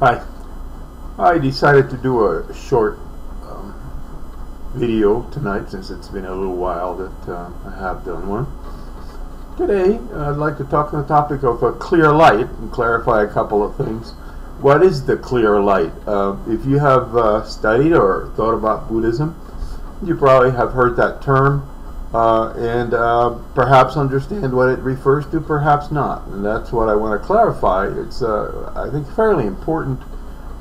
Hi. I decided to do a short video tonight since it's been a little while that I have done one. Today I'd like to talk on the topic of clear light and clarify a couple of things. What is the clear light? If you have studied or thought about Buddhism, you probably have heard that term and perhaps understand what it refers to, perhaps not. And that's what I want to clarify. It's, I think, fairly important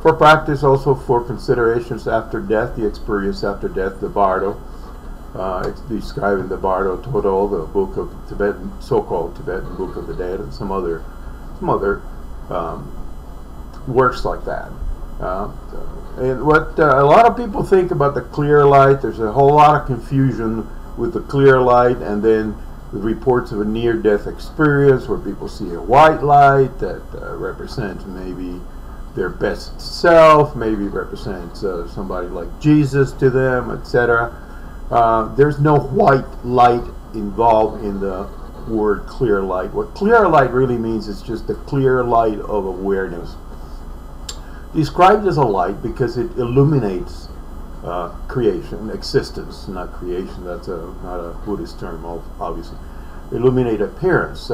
for practice, also for considerations after death, the experience after death, the Bardo. It's described in the Bardo Todo, the book of Tibetan, so-called Tibetan Book of the Dead, and some other works like that. And what a lot of people think about the clear light, there's a whole lot of confusion with the clear light, and then the reports of a near-death experience where people see a white light that represents maybe their best self, maybe represents somebody like Jesus to them, etc. There's no white light involved in the word clear light. What clear light really means is just the clear light of awareness. Described as a light because it illuminates creation, existence, not creation. That's not a Buddhist term, obviously. Illuminate appearance.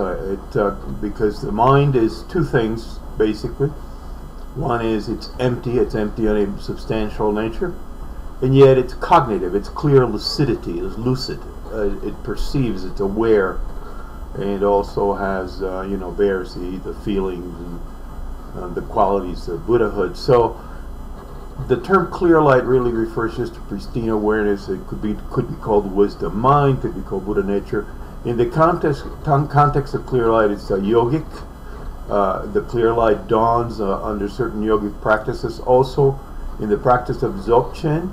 Because the mind is two things, basically. One is it's empty on a substantial nature, and yet it's cognitive, it's clear lucidity, it's lucid, it perceives, it's aware, and also has, bears the feelings and the qualities of Buddhahood. So the term clear light really refers just to pristine awareness. It could be called wisdom mind, could be called Buddha nature. In the context of clear light, it's yogic. The clear light dawns under certain yogic practices. Also, in the practice of Dzogchen,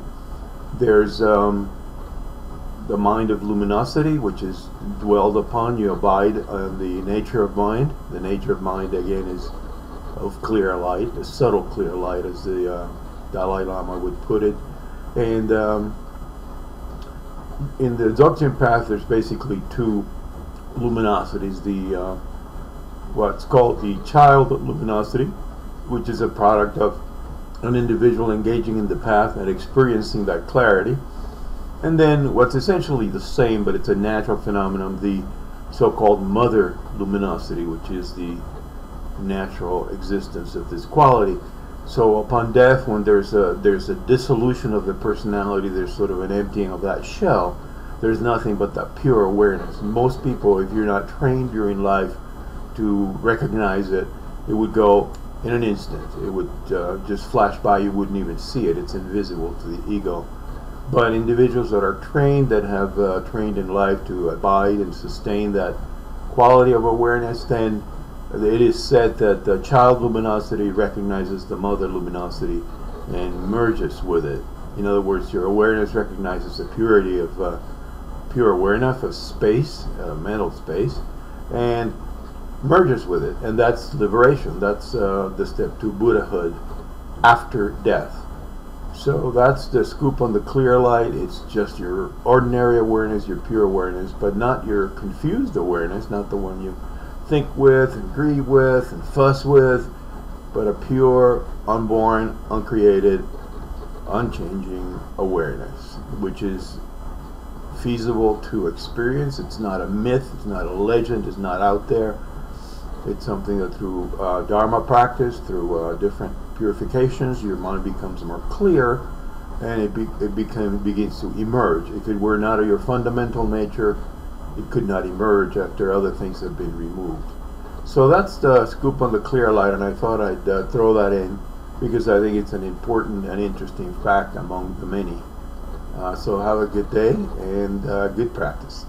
there's the mind of luminosity, which is dwelled upon. You abide on the nature of mind. The nature of mind, again, is of clear light, a subtle clear light, as the Dalai Lama would put it. And in the Dzogchen path, there's basically two luminosities. The what's called the child luminosity, which is a product of an individual engaging in the path and experiencing that clarity. And then what's essentially the same, but it's a natural phenomenon, the so-called mother luminosity, which is the natural existence of this quality. So upon death, when there's a dissolution of the personality, there's sort of an emptying of that shell, there's nothing but that pure awareness. Most people, if you're not trained during life to recognize it, it would go in an instant. It would just flash by, you wouldn't even see it. It's invisible to the ego. But individuals that are trained, that have trained in life to abide and sustain that quality of awareness, then it is said that the child luminosity recognizes the mother luminosity and merges with it. In other words, your awareness recognizes the purity of pure awareness of space, mental space, and merges with it, and that's liberation. That's the step to Buddhahood after death. So that's the scoop on the clear light. It's just your ordinary awareness, your pure awareness, but not your confused awareness, not the one you think with and grieve with and fuss with, but a pure, unborn, uncreated, unchanging awareness, which is feasible to experience. It's not a myth, it's not a legend, it's not out there. It's something that through Dharma practice, through different purifications, your mind becomes more clear, and it begins to emerge. If it were not of your fundamental nature, it could not emerge after other things have been removed. So that's the scoop on the clear light, and I thought I'd throw that in because I think it's an important and interesting fact among the many. So have a good day and good practice.